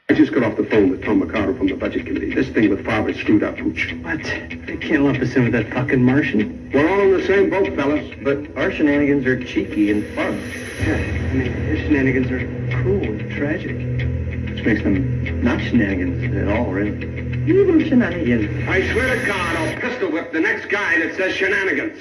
I just got off the phone with Tom McCarter from the Budget Committee. This thing with Favre is screwed up, Hooch. What? They can't lump us in with that fucking Martian. We're all in the same boat, fellas. But our shenanigans are cheeky and fun. Yeah, I mean, his shenanigans are cruel and tragic. Which makes them not shenanigans at all, really. Evil shenanigans. I swear to God, I'll pistol whip the next guy that says shenanigans.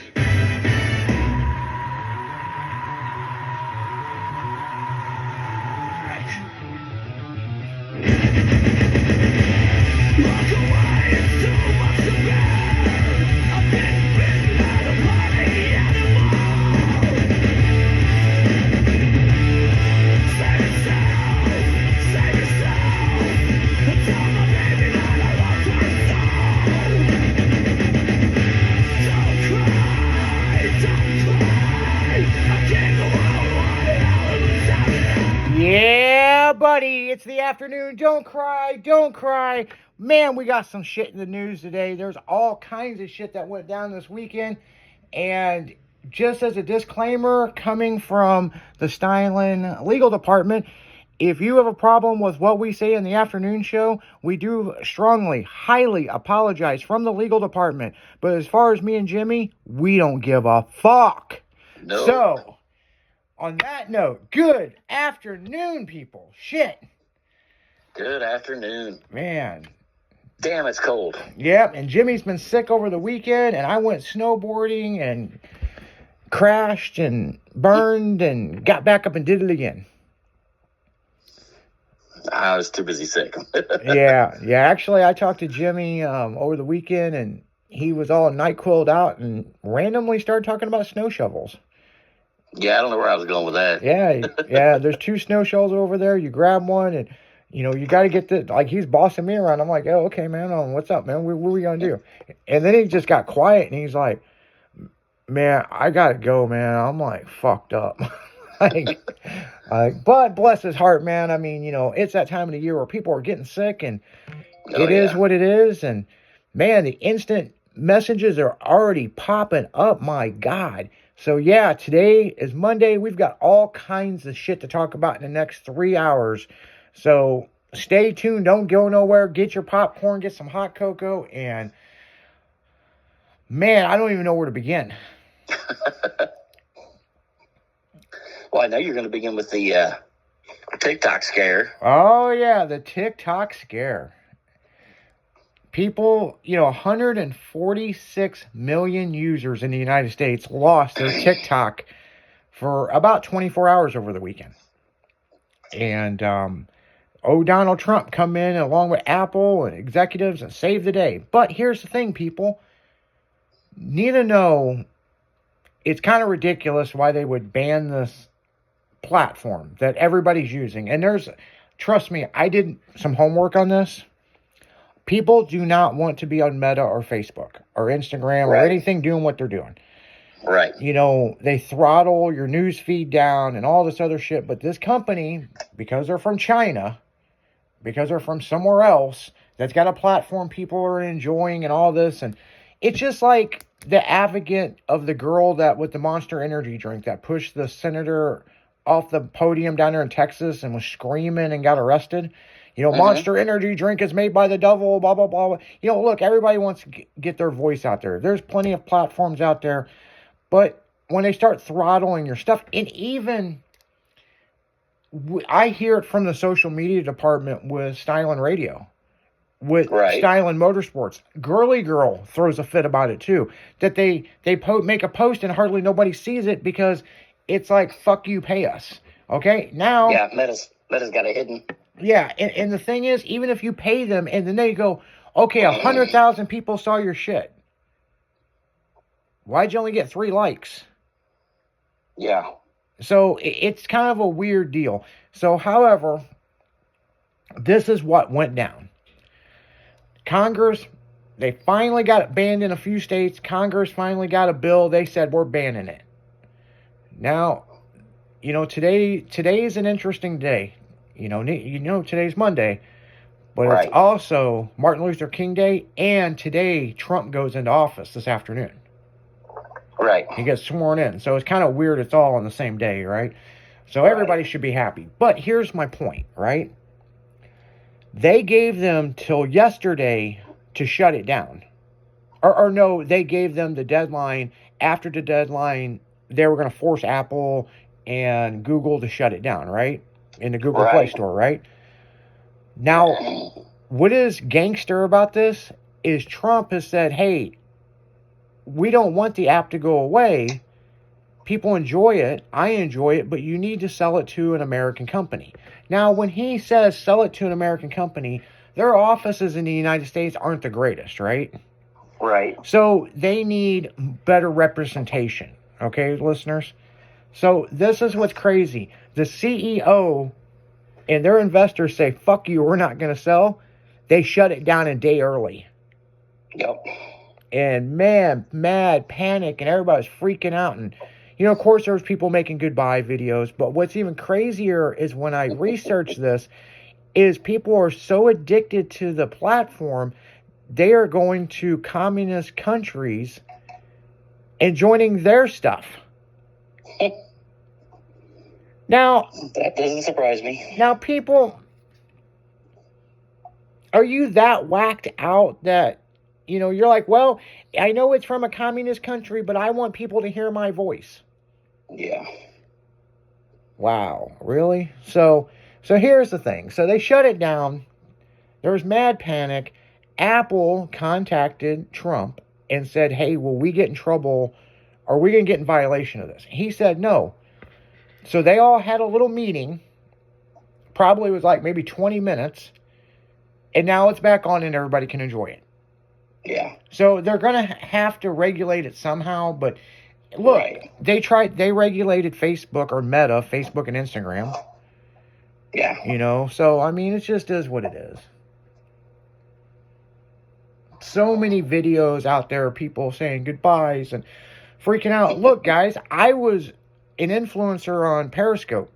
Yeah, buddy, it's the afternoon. Don't cry, don't cry. Man, we got some shit in the news today. There's all kinds of shit that went down this weekend. And just as a disclaimer, coming from the Stylin Legal Department, if you have a problem with what we say in the afternoon show, we do strongly, highly apologize from the legal department. But as far as me and Jimmy, we don't give a fuck. No. So, on that note, good afternoon, people. Shit. Good afternoon. Man. Damn, it's cold. Yep, and Jimmy's been sick over the weekend, and I went snowboarding and crashed and burned and got back up and did it again. I was too busy sick. Yeah. Actually, I talked to Jimmy over the weekend, and he was all NyQuil'd out and randomly started talking about snow shovels. Yeah, I don't know where I was going with that. Yeah. There's 2 snow shovels over there. You grab one, and you got to get the, like, he's bossing me around. I'm like, oh, okay, man. What's up, man? What are we gonna do? And then he just got quiet, and he's like, man, I gotta go, man. I'm like fucked up. But bless his heart, man. I mean, it's that time of the year where people are getting sick, and it is what it is. And man, the instant messages are already popping up. My God. So yeah, today is Monday. We've got all kinds of shit to talk about in the next 3 hours. So stay tuned. Don't go nowhere. Get your popcorn, get some hot cocoa, and man, I don't even know where to begin. Well, I know you're going to begin with the TikTok scare. Oh yeah, the TikTok scare. People, 146 million users in the United States lost their TikTok for about 24 hours over the weekend. And, Donald Trump come in along with Apple and executives and save the day. But here's the thing, people. Need to know it's kind of ridiculous why they would ban this platform that everybody's using. And trust me, I did some homework on this. People do not want to be on Meta or Facebook or Instagram or anything doing what they're doing. Right. They throttle your news feed down and all this other shit. But this company, because they're from China, because they're from somewhere else, that's got a platform people are enjoying and all this. And it's just like the advocate of the girl that with the Monster Energy drink that pushed the senator off the podium down there in Texas and was screaming and got arrested. Monster Energy drink is made by the devil, blah, blah, blah. Look, everybody wants to get their voice out there. There's plenty of platforms out there. But when they start throttling your stuff, and even I hear it from the social media department with Stylin Radio, with Stylin Motorsports. Girly Girl throws a fit about it too. That they make a post and hardly nobody sees it because it's like, fuck you, pay us. Okay, now... Yeah, Meta's got it hidden. Yeah, and the thing is, even if you pay them, and then they go, okay, 100,000 people saw your shit. Why'd you only get 3 likes? Yeah. So, it's kind of a weird deal. So, however, this is what went down. Congress, they finally got it banned in a few states. Congress finally got a bill. They said, we're banning it. Now, today is an interesting day. Today's Monday, but it's also Martin Luther King Day, and today Trump goes into office this afternoon. Right. He gets sworn in. So it's kind of weird it's all on the same day, right? So everybody should be happy. But here's my point, right? They gave them till yesterday to shut it down. Or no, they gave them the deadline. After the deadline, they were going to force Apple and Google to shut it down, right? In the Google Play Store, right? Now, what is gangster about this is Trump has said, hey, we don't want the app to go away. People enjoy it. I enjoy it, but you need to sell it to an American company. Now, when he says sell it to an American company, their offices in the United States aren't the greatest, right? Right. So they need better representation. Okay, listeners? So this is what's crazy. The CEO and their investors say, fuck you, we're not going to sell. They shut it down a day early. Yep. And man, mad panic, and everybody's freaking out. And, you know, of course, there's people making goodbye videos. But what's even crazier is when I research this, is people are so addicted to the platform, they are going to communist countries and joining their stuff. Now, That doesn't surprise me. now, people, are you that whacked out that, you know, you're like, well, I know it's from a communist country, but I want people to hear my voice. Yeah. Wow, really? So here's the thing. So they shut it down. There was mad panic. Apple contacted Trump and said, hey, will we get in trouble? Are we going to get in violation of this? He said no. So they all had a little meeting. Probably was like maybe 20 minutes. And now it's back on and everybody can enjoy it. Yeah. So they're going to have to regulate it somehow. But look, Right. they regulated Facebook or Meta, Facebook and Instagram. Yeah. You know, so I mean, it just is what it is. So many videos out there of people saying goodbyes and freaking out. Look, guys, I was an influencer on Periscope.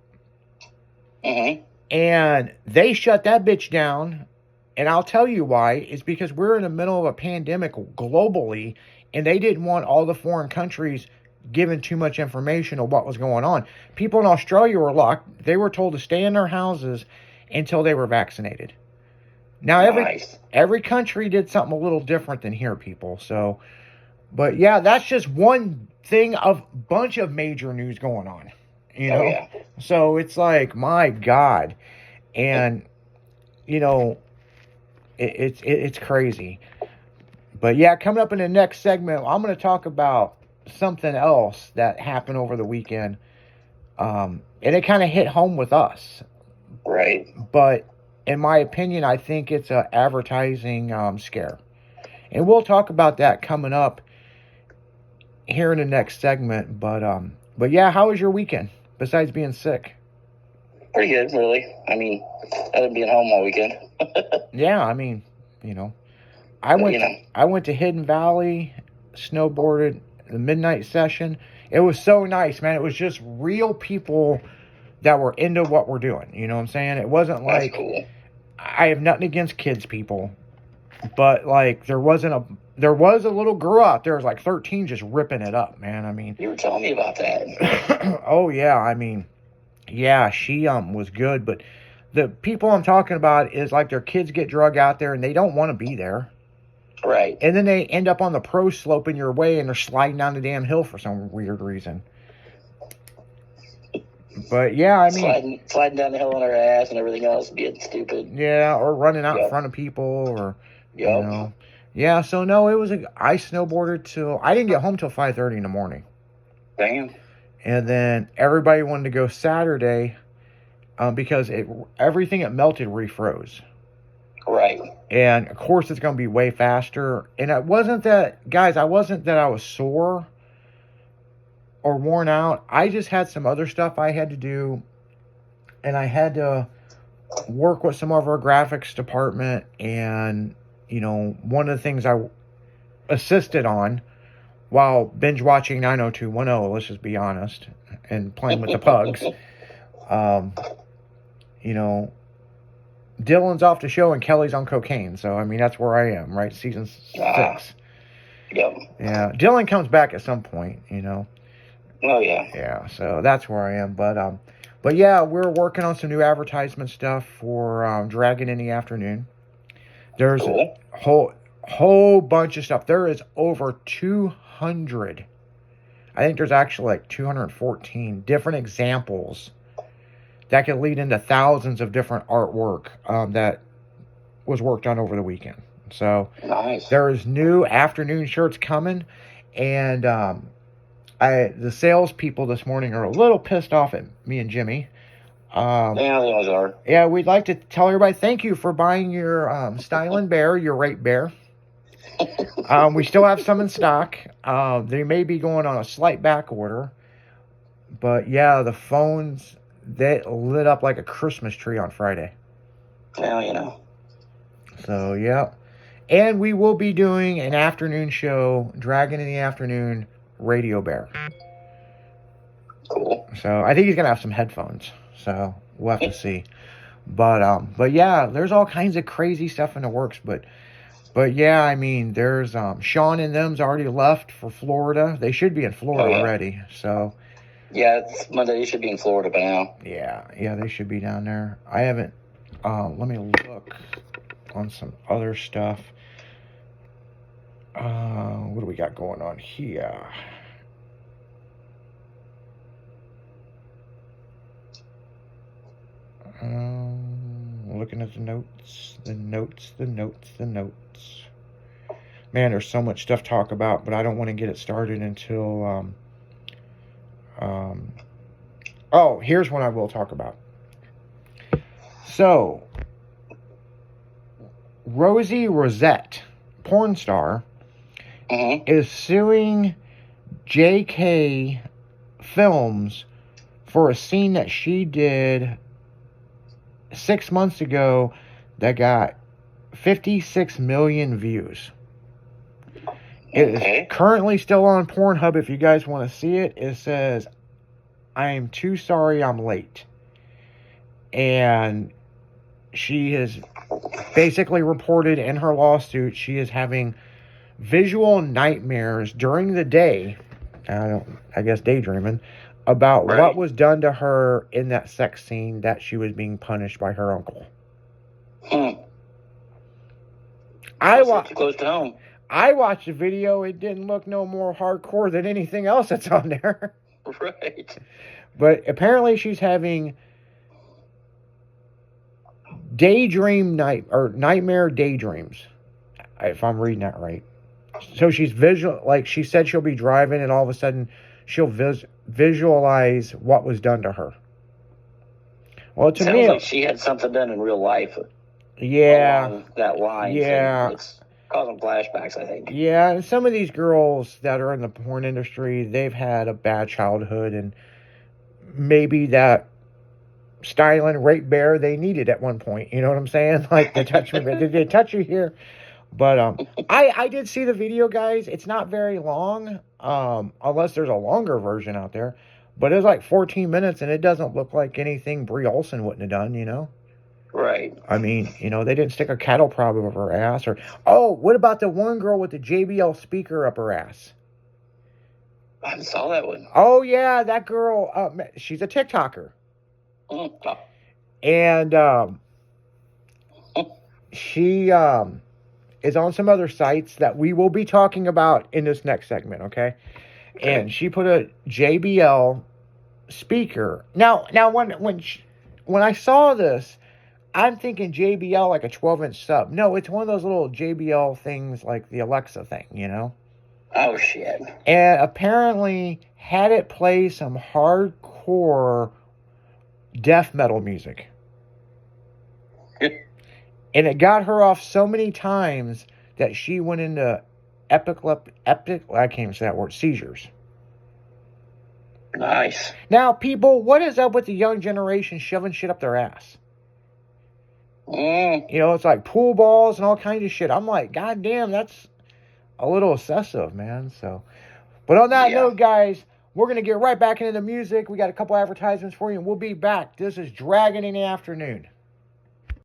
Mm-hmm. And they shut that bitch down. And I'll tell you why. It's because we're in the middle of a pandemic globally. And they didn't want all the foreign countries giving too much information of what was going on. People in Australia were locked. They were told to stay in their houses until they were vaccinated. Now, every country did something a little different than here, people. So, but yeah, that's just one thing of bunch of major news going on. You know? Oh, yeah. So it's like, my God. And, you know, it's crazy. But yeah, coming up in the next segment, I'm going to talk about something else that happened over the weekend. And it kind of hit home with us. Right. But in my opinion, I think it's an advertising scare. And we'll talk about that coming up here in the next segment. But yeah, how was your weekend besides being sick? Pretty good, really. I mean, other than being home all weekend. Yeah, I mean, you know, I went to Hidden Valley, snowboarded the midnight session. It was so nice, man. It was just real people that were into what we're doing. You know what I'm saying? It wasn't like, That's cool. I have nothing against kids people, but like there was a little girl out there, was like 13, just ripping it up, man. I mean, You were telling me about that. oh yeah, I mean, yeah, she was good, but the people I'm talking about is like their kids get drug out there and they don't want to be there. Right. And then they end up on the pro slope in your way and they're sliding down the damn hill for some weird reason. But yeah, I mean, sliding down the hill on her ass and everything else, being stupid. yeah, or running out in Yep. front of people, or Yep. you know, yeah. So no, I snowboarded till I didn't get home till 5:30 in the morning, Damn. and then everybody wanted to go Saturday, because everything it melted refroze, Right. and of course it's going to be way faster. And it wasn't that, guys, I was sore or worn out. I just had some other stuff I had to do, and I had to work with some of our graphics department, and you know, one of the things I assisted on while binge watching 90210, let's just be honest, and playing with the pugs, you know, Dylan's off the show and Kelly's on cocaine, so I mean, that's where I am, right? Season 6. Yep. Yeah, Dylan comes back at some point, you know. Oh, yeah. Yeah, so that's where I am. But But yeah, we're working on some new advertisement stuff for Dragon in the Afternoon. There's Cool. a whole bunch of stuff. There is over 200. I think there's actually like 214 different examples that could lead into thousands of different artwork that was worked on over the weekend. So Nice. there is new afternoon shirts coming, and the salespeople this morning are a little pissed off at me and Jimmy. Yeah, they always are. Yeah, we'd like to tell everybody thank you for buying your Styling Bear, your Rape Bear. We still have some in stock. They may be going on a slight back order, but yeah, the phones, they lit up like a Christmas tree on Friday. Well, you know. So yeah, and we will be doing an afternoon show, Dragon in the Afternoon, Radio Bear. Cool. So I think he's gonna have some headphones. So we'll have to see. But yeah, there's all kinds of crazy stuff in the works. But yeah, I mean, there's Sean and them's already left for Florida. They should be in Florida already. So Yeah, it's Monday. You should be in Florida by now. yeah, they should be down there. I haven't. Let me look on some other stuff. What do we got going on here? Looking at the notes. Man, there's so much stuff to talk about, but I don't want to get it started until oh, here's what I will talk about. So, Rosie Rosette, porn star, is suing JK Films for a scene that she did 6 months ago that got 56 million views. It is currently still on Pornhub. If you guys want to see it, it says, "I am too sorry I'm late." And she has basically reported in her lawsuit she is having visual nightmares during the day, I guess daydreaming, about what was done to her in that sex scene that she was being punished by her uncle. Close to home. I watched the video. It didn't look no more hardcore than anything else that's on there. Right. But apparently she's having nightmare daydreams, if I'm reading that right. So she's like she said she'll be driving and all of a sudden she'll visualize what was done to her. Well, to me, like she had something done in real life. Yeah. Along that line. Yeah. So it's causing flashbacks, I think. Yeah, and some of these girls that are in the porn industry, they've had a bad childhood, and maybe that styling Rape Bear they needed at one point. You know what I'm saying? Like, they touch me, did they touch you here? But I did see the video, guys. It's not very long, unless there's a longer version out there. But it's like 14 minutes, and it doesn't look like anything Brie Olson wouldn't have done, you know? Right. I mean, you know, they didn't stick a cattle prod up her ass. What about the one girl with the JBL speaker up her ass? I saw that one. Oh, yeah, that girl, she's a TikToker. And she is on some other sites that we will be talking about in this next segment, okay? And she put a JBL speaker. Now when I saw this, I'm thinking JBL like a 12-inch sub. No, it's one of those little JBL things like the Alexa thing, you know? Oh, shit. And apparently had it play some hardcore death metal music. And it got her off so many times that she went into I can't even say that word, seizures. Nice. Now, people, what is up with the young generation shoving shit up their ass? You know, it's like pool balls and all kinds of shit. I'm like, God damn, that's a little excessive, man. So, but on that note, guys, we're going to get right back into the music. We got a couple advertisements for you, and we'll be back. This is Dragon in the Afternoon.